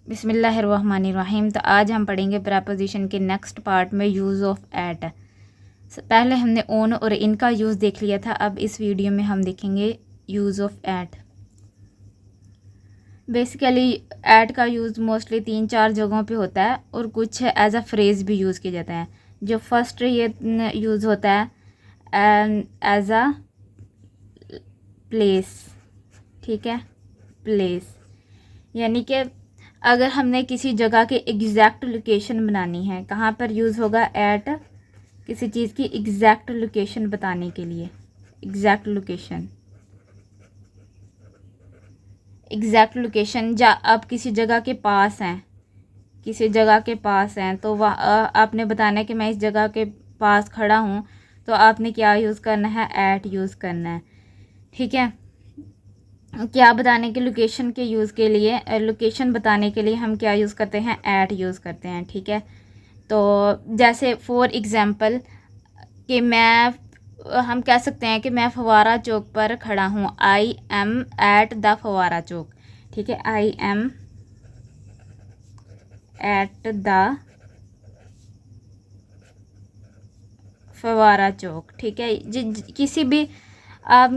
बिस्मिल्लाहिर्रहमानिर्रहीम। तो आज हम पढ़ेंगे प्रपोजिशन के नेक्स्ट पार्ट में यूज़ ऑफ एट। पहले हमने ओन और इन का यूज़ देख लिया था, अब इस वीडियो में हम देखेंगे use of at. Basically at का यूज़ मोस्टली 3-4 जगहों पे होता है और कुछ एज अ फ्रेज़ भी यूज़ किया जाता है। जो फर्स्ट ये यूज़ होता है एज अ प्लेस, ठीक है, प्लेस यानी कि अगर हमने किसी जगह की एग्जैक्ट लोकेशन बनानी है, कहाँ पर यूज़ होगा एट, किसी चीज़ की एग्जैक्ट लोकेशन बताने के लिए। एग्जैक्ट लोकेशन, एग्जैक्ट लोकेशन आप किसी जगह के पास हैं, किसी जगह के पास हैं तो वह आपने बताना है कि मैं इस जगह के पास खड़ा हूँ, तो आपने क्या यूज़ करना है, एट यूज़ करना है, ठीक है। क्या बताने के लोकेशन के यूज़ के लिए, लोकेशन बताने के लिए हम क्या यूज़ करते हैं, एट यूज़ करते हैं, ठीक है। तो जैसे फॉर एग्ज़ाम्पल कि हम कह सकते हैं कि मैं फवारा चौक पर खड़ा हूँ, आई एम एट द फवारा चौक, ठीक है, आई एम एट द फवारा चौक, ठीक है।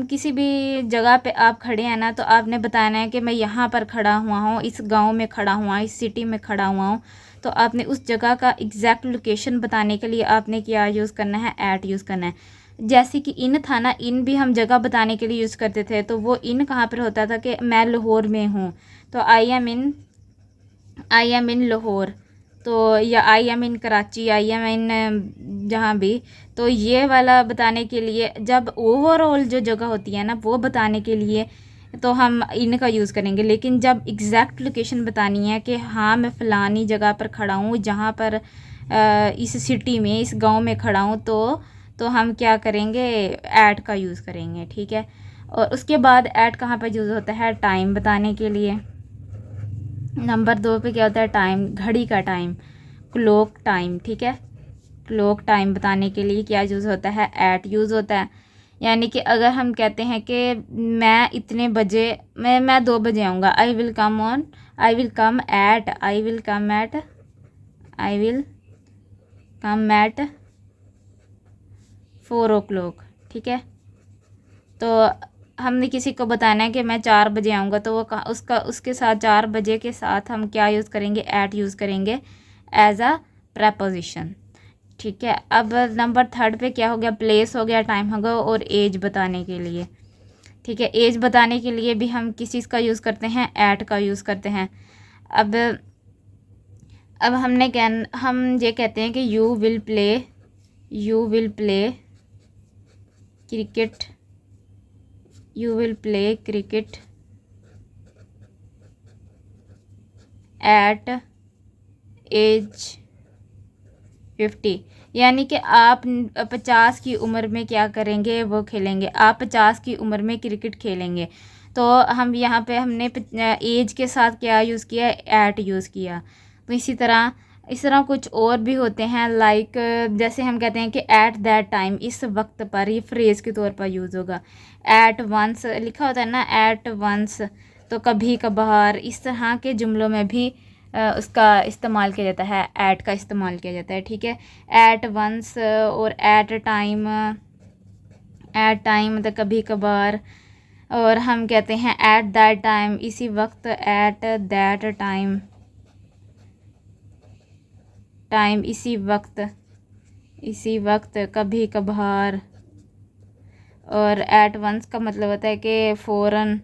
किसी भी जगह पे आप खड़े हैं ना, तो आपने बताना है कि मैं यहाँ पर खड़ा हुआ हूँ, इस गांव में खड़ा हुआ हूँ, इस सिटी में खड़ा हुआ हूँ। तो आपने उस जगह का एग्जैक्ट लोकेशन बताने के लिए आपने क्या यूज़ करना है, एट यूज़ करना है। जैसे कि इन था ना, इन भी हम जगह बताने के लिए यूज़ करते थे, तो वो इन कहाँ पर होता था कि मैं लाहौर में हूँ, तो आई एम इन लाहौर, तो या I am in Karachi, I am in जहाँ भी। तो ये वाला बताने के लिए, जब ओवरऑल जो जगह होती है ना वो बताने के लिए तो हम इन का यूज़ करेंगे। लेकिन जब एग्जैक्ट लोकेशन बतानी है कि हाँ मैं फ़लानी जगह पर खड़ा हूँ, जहाँ पर इस सिटी में, इस गांव में खड़ा हूँ, तो हम क्या करेंगे, ऐट का यूज़ करेंगे, ठीक है। और उसके बाद ऐट कहाँ पर यूज़ होता है, टाइम बताने के लिए। नंबर 2 पे क्या होता है, टाइम, घड़ी का टाइम, क्लॉक टाइम, ठीक है। क्लॉक टाइम बताने के लिए क्या यूज़ होता है, एट यूज़ होता है। यानी कि अगर हम कहते हैं कि मैं इतने बजे, मैं 2 बजे आऊँगा, I will come eight 4 o'clock, ठीक है। तो हमने किसी को बताना है कि मैं 4 बजे आऊँगा, तो वो उसके साथ 4 बजे के साथ हम क्या यूज़ करेंगे, एट यूज़ करेंगे एज अ प्रपोजिशन, ठीक है। अब नंबर 3 पे क्या हो गया, प्लेस हो गया, टाइम हो गया, और एज बताने के लिए, ठीक है। एज बताने के लिए भी हम किस चीज़ का यूज़ करते हैं, एट का यूज़ करते हैं। अब हम ये कहते हैं कि you will play cricket at age 50, यानी कि आप 50 की उम्र में क्या करेंगे, वो खेलेंगे, आप 50 की उम्र में क्रिकेट खेलेंगे। तो हम यहाँ पे हमने एज के साथ क्या यूज़ किया, एट यूज़ किया। तो इस तरह कुछ और भी होते हैं, लाइक जैसे हम कहते हैं कि एट दैट टाइम, इस वक्त पर, ये फ्रेज़ के तौर पर यूज़ होगा। एट वंस लिखा होता है ना, एट वंस, तो कभी कभार, इस तरह के जुमलों में भी उसका इस्तेमाल किया जाता है, एट का इस्तेमाल किया जाता है, ठीक है। एट वंस और एट टाइम मतलब कभी कभार। और हम कहते हैं एट दैट टाइम, इसी वक्त, एट दैट टाइम, इसी वक्त, कभी कभार। और एट वंस का मतलब होता है कि फ़ौरन।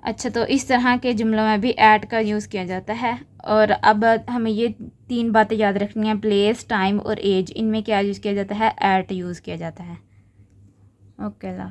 अच्छा, तो इस तरह के जुमलों में भी एट का यूज़ किया जाता है। और अब हमें ये 3 बातें याद रखनी है, प्लेस, टाइम और एज, इनमें क्या यूज़ किया जाता है, एट यूज़ किया जाता है। ओके, अल्लाह।